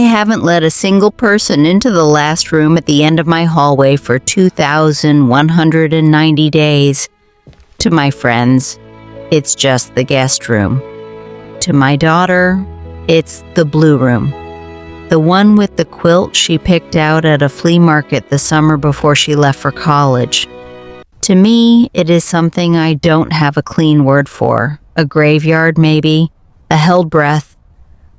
haven't let a single person into the last room at the end of my hallway for 2,190 days. To my friends, it's just the guest room. To my daughter, it's the blue room. The one with the quilt she picked out at a flea market the summer before she left for college. To me, it is something I don't have a clean word for. A graveyard, maybe. A held breath.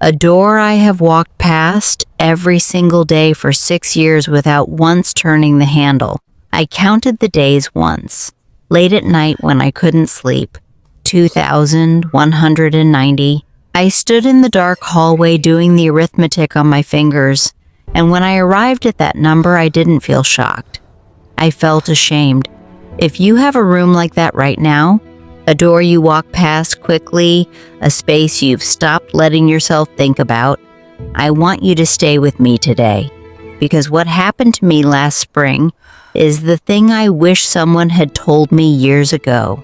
A door I have walked past every single day for 6 years without once turning the handle. I counted the days once. Late at night when I couldn't sleep. 2,190. I stood in the dark hallway doing the arithmetic on my fingers, and when I arrived at that number, I didn't feel shocked. I felt ashamed. If you have a room like that right now, a door you walk past quickly, a space you've stopped letting yourself think about, I want you to stay with me today, because what happened to me last spring is the thing I wish someone had told me years ago.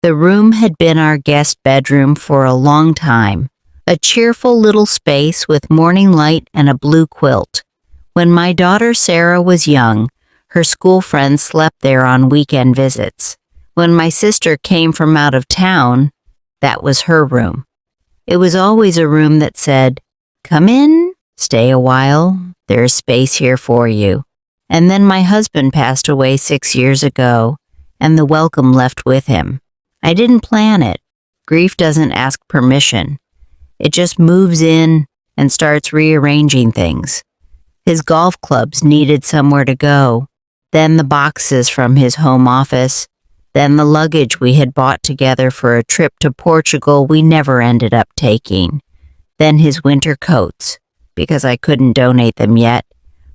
The room had been our guest bedroom for a long time, a cheerful little space with morning light and a blue quilt. When my daughter Sarah was young, her school friends slept there on weekend visits. When my sister came from out of town, that was her room. It was always a room that said, "Come in, stay a while, there's space here for you." And then my husband passed away 6 years ago, and the welcome left with him. I didn't plan it. Grief doesn't ask permission. It just moves in and starts rearranging things. His golf clubs needed somewhere to go, then the boxes from his home office, then the luggage we had bought together for a trip to Portugal we never ended up taking, then his winter coats, because I couldn't donate them yet,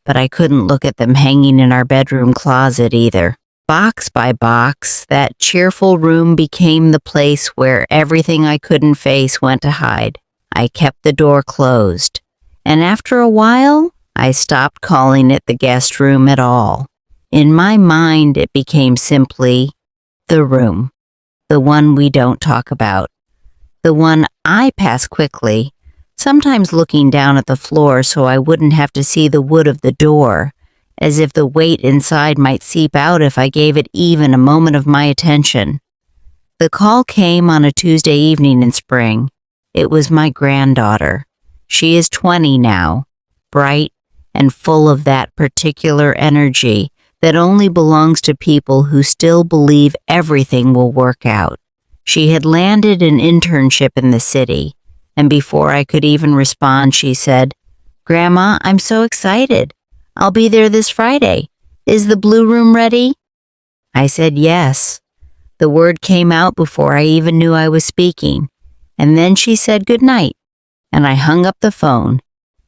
but I couldn't look at them hanging in our bedroom closet either. Box by box, that cheerful room became the place where everything I couldn't face went to hide. I kept the door closed, and after a while, I stopped calling it the guest room at all. In my mind, it became simply the room, the one we don't talk about, the one I pass quickly, sometimes looking down at the floor so I wouldn't have to see the wood of the door, as if the weight inside might seep out if I gave it even a moment of my attention. The call came on a Tuesday evening in spring. It was my granddaughter. She is 20 now, bright and full of that particular energy that only belongs to people who still believe everything will work out. She had landed an internship in the city, and before I could even respond, she said, "Grandma, I'm so excited. I'll be there this Friday. Is the blue room ready?" I said yes. The word came out before I even knew I was speaking, and then she said good night, and I hung up the phone,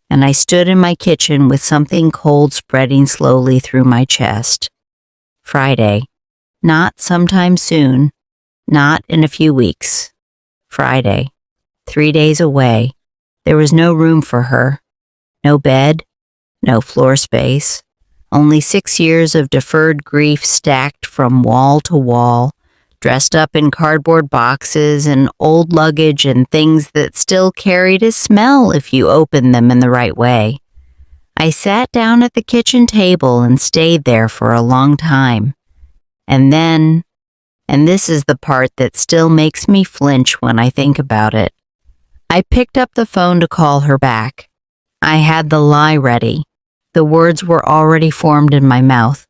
and I stood in my kitchen with something cold spreading slowly through my chest. Friday. Not sometime soon. Not in a few weeks. Friday. 3 days away. There was no room for her. No bed. No floor space, only 6 years of deferred grief stacked from wall to wall, dressed up in cardboard boxes and old luggage and things that still carried a smell if you opened them in the right way. I sat down at the kitchen table and stayed there for a long time. And then, and this is the part that still makes me flinch when I think about it, I picked up the phone to call her back. I had the lie ready. The words were already formed in my mouth.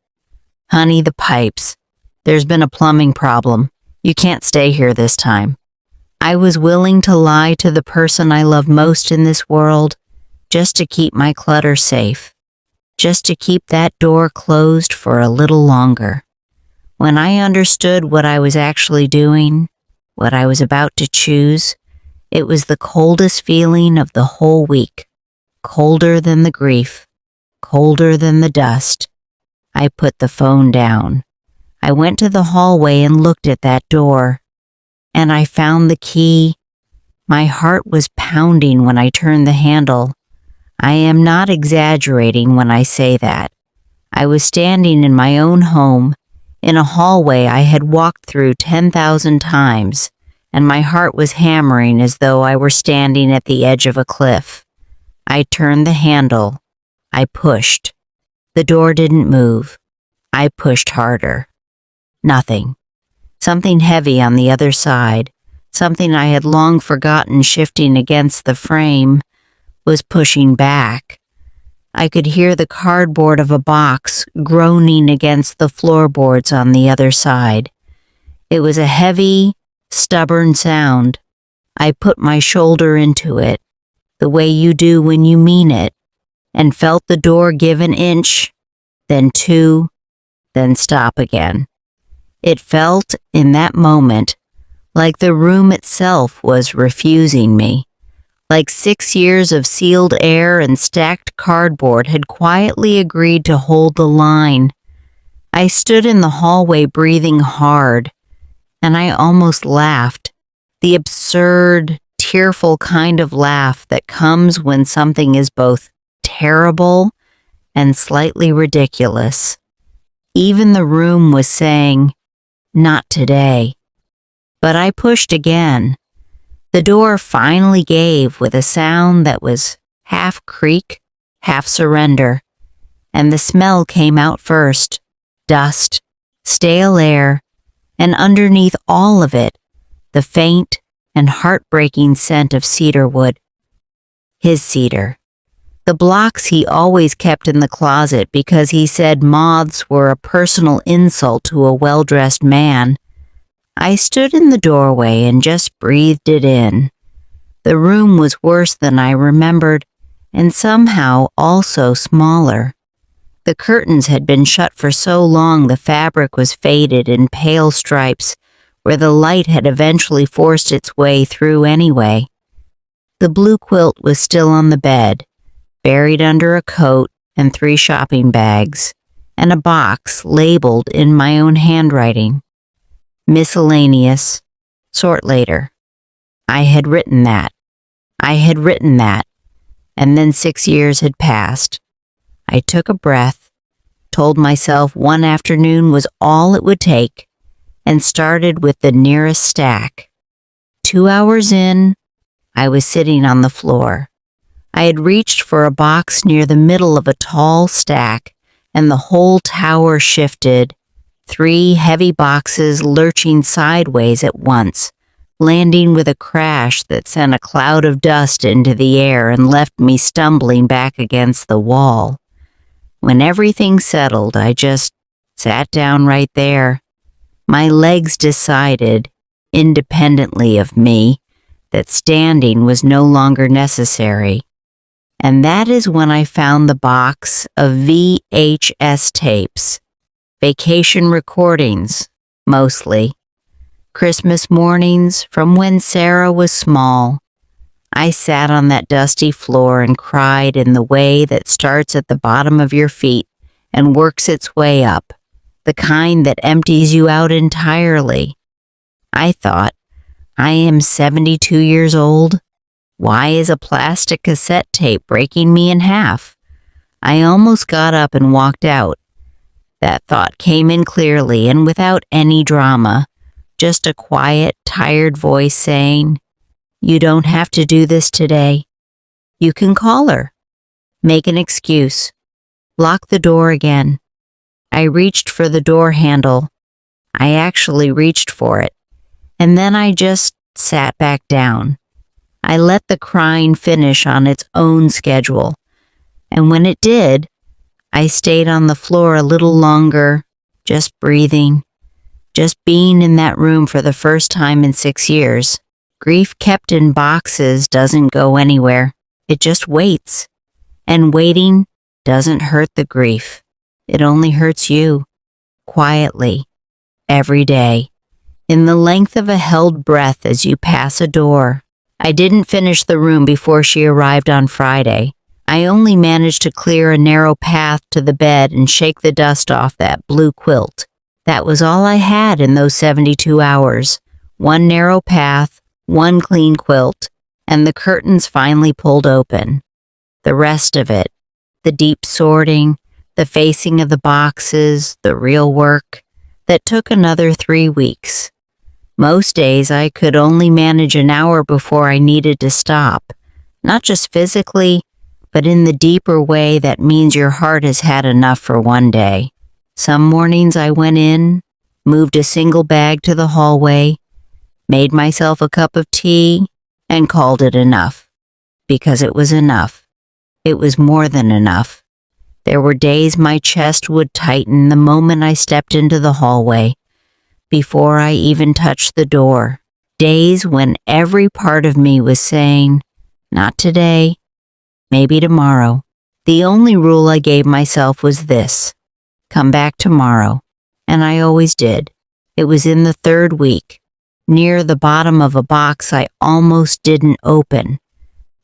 "Honey, the pipes. There's been a plumbing problem. You can't stay here this time." I was willing to lie to the person I love most in this world just to keep my clutter safe, just to keep that door closed for a little longer. When I understood what I was actually doing, what I was about to choose, it was the coldest feeling of the whole week, colder than the grief. Colder than the dust. I put the phone down. I went to the hallway and looked at that door. And I found the key. My heart was pounding when I turned the handle. I am not exaggerating when I say that. I was standing in my own home, in a hallway I had walked through 10,000 times, and my heart was hammering as though I were standing at the edge of a cliff. I turned the handle. I pushed. The door didn't move. I pushed harder. Nothing. Something heavy on the other side, something I had long forgotten shifting against the frame, was pushing back. I could hear the cardboard of a box groaning against the floorboards on the other side. It was a heavy, stubborn sound. I put my shoulder into it, the way you do when you mean it, and felt the door give an inch, then two, then stop again. It felt, in that moment, like the room itself was refusing me, like 6 years of sealed air and stacked cardboard had quietly agreed to hold the line. I stood in the hallway breathing hard, and I almost laughed, the absurd, tearful kind of laugh that comes when something is both terrible and slightly ridiculous. Even the room was saying, "Not today." But I pushed again. The door finally gave with a sound that was half creak, half surrender, and the smell came out first, dust, stale air, and underneath all of it, the faint and heartbreaking scent of cedar wood. His cedar. The blocks he always kept in the closet because he said moths were a personal insult to a well-dressed man. I stood in the doorway and just breathed it in. The room was worse than I remembered, and somehow also smaller. The curtains had been shut for so long the fabric was faded in pale stripes where the light had eventually forced its way through anyway. The blue quilt was still on the bed, buried under a coat and 3 shopping bags, and a box labeled in my own handwriting. Miscellaneous, sort later. I had written that. And then 6 years had passed. I took a breath, told myself one afternoon was all it would take, and started with the nearest stack. 2 hours in, I was sitting on the floor. I had reached for a box near the middle of a tall stack, and the whole tower shifted, 3 heavy boxes lurching sideways at once, landing with a crash that sent a cloud of dust into the air and left me stumbling back against the wall. When everything settled, I just sat down right there. My legs decided, independently of me, that standing was no longer necessary. And that is when I found the box of VHS tapes. Vacation recordings, mostly. Christmas mornings from when Sarah was small. I sat on that dusty floor and cried in the way that starts at the bottom of your feet and works its way up, the kind that empties you out entirely. I thought, I am 72 years old. Why is a plastic cassette tape breaking me in half? I almost got up and walked out. That thought came in clearly and without any drama, just a quiet, tired voice saying, "You don't have to do this today. You can call her. Make an excuse. Lock the door again." I reached for the door handle. I actually reached for it. And then I just sat back down. I let the crying finish on its own schedule. And when it did, I stayed on the floor a little longer, just breathing, just being in that room for the first time in 6 years. Grief kept in boxes doesn't go anywhere. It just waits. And waiting doesn't hurt the grief. It only hurts you, quietly, every day, in the length of a held breath as you pass a door. I didn't finish the room before she arrived on Friday. I only managed to clear a narrow path to the bed and shake the dust off that blue quilt. That was all I had in those 72 hours. 1 narrow path, 1 clean quilt, and the curtains finally pulled open. The rest of it, the deep sorting, the facing of the boxes, the real work, that took another 3 weeks. Most days I could only manage an hour before I needed to stop, not just physically, but in the deeper way that means your heart has had enough for one day. Some mornings I went in, moved a single bag to the hallway, made myself a cup of tea, and called it enough. Because it was enough. It was more than enough. There were days my chest would tighten the moment I stepped into the hallway, before I even touched the door. Days when every part of me was saying, not today, maybe tomorrow. The only rule I gave myself was this: come back tomorrow. And I always did. It was in the third week, near the bottom of a box I almost didn't open,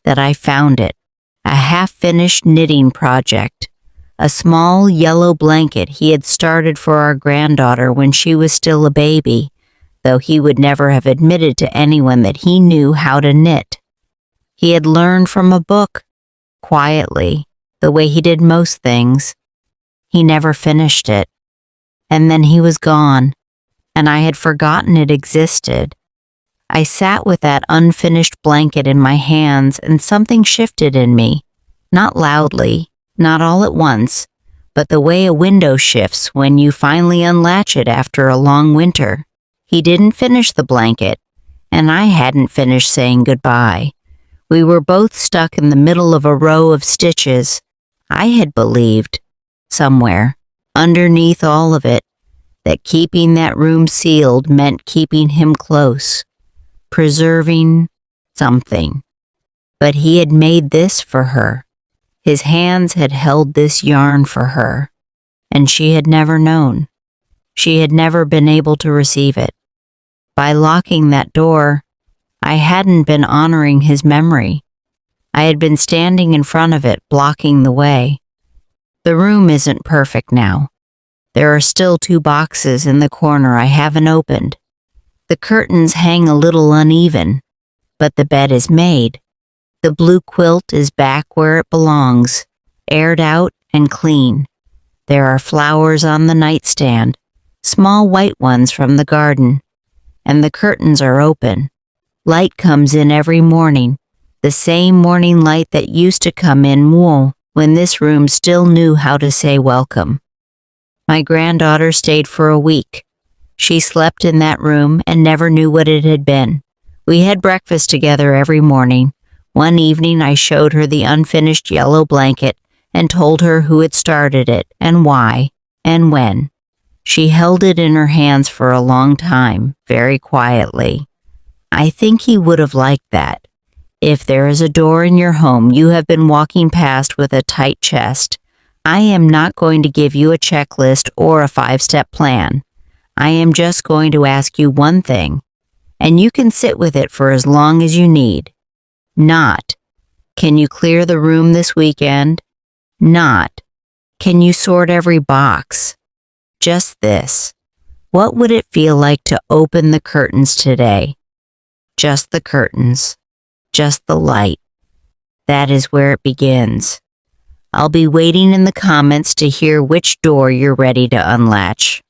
that I found it. A half-finished knitting project. A small yellow blanket he had started for our granddaughter when she was still a baby, though he would never have admitted to anyone that he knew how to knit. He had learned from a book, quietly, the way he did most things. He never finished it. And then he was gone, and I had forgotten it existed. I sat with that unfinished blanket in my hands, and something shifted in me. Not loudly, not all at once, but the way a window shifts when you finally unlatch it after a long winter. He didn't finish the blanket, and I hadn't finished saying goodbye. We were both stuck in the middle of a row of stitches. I had believed, somewhere, underneath all of it, that keeping that room sealed meant keeping him close, preserving something. But he had made this for her. His hands had held this yarn for her, and she had never known. She had never been able to receive it. By locking that door, I hadn't been honoring his memory. I had been standing in front of it, blocking the way. The room isn't perfect now. There are still 2 boxes in the corner I haven't opened. The curtains hang a little uneven, but the bed is made. The blue quilt is back where it belongs, aired out and clean. There are flowers on the nightstand, small white ones from the garden, and the curtains are open. Light comes in every morning, the same morning light that used to come in when this room still knew how to say welcome. My granddaughter stayed for a week. She slept in that room and never knew what it had been. We had breakfast together every morning. One evening I showed her the unfinished yellow blanket and told her who had started it and why and when. She held it in her hands for a long time, very quietly. I think he would have liked that. If there is a door in your home you have been walking past with a tight chest, I am not going to give you a checklist or a 5-step plan. I am just going to ask you one thing, and you can sit with it for as long as you need. Not, can you clear the room this weekend? Not, can you sort every box? Just this. What would it feel like to open the curtains today? Just the curtains. Just the light. That is where it begins. I'll be waiting in the comments to hear which door you're ready to unlatch.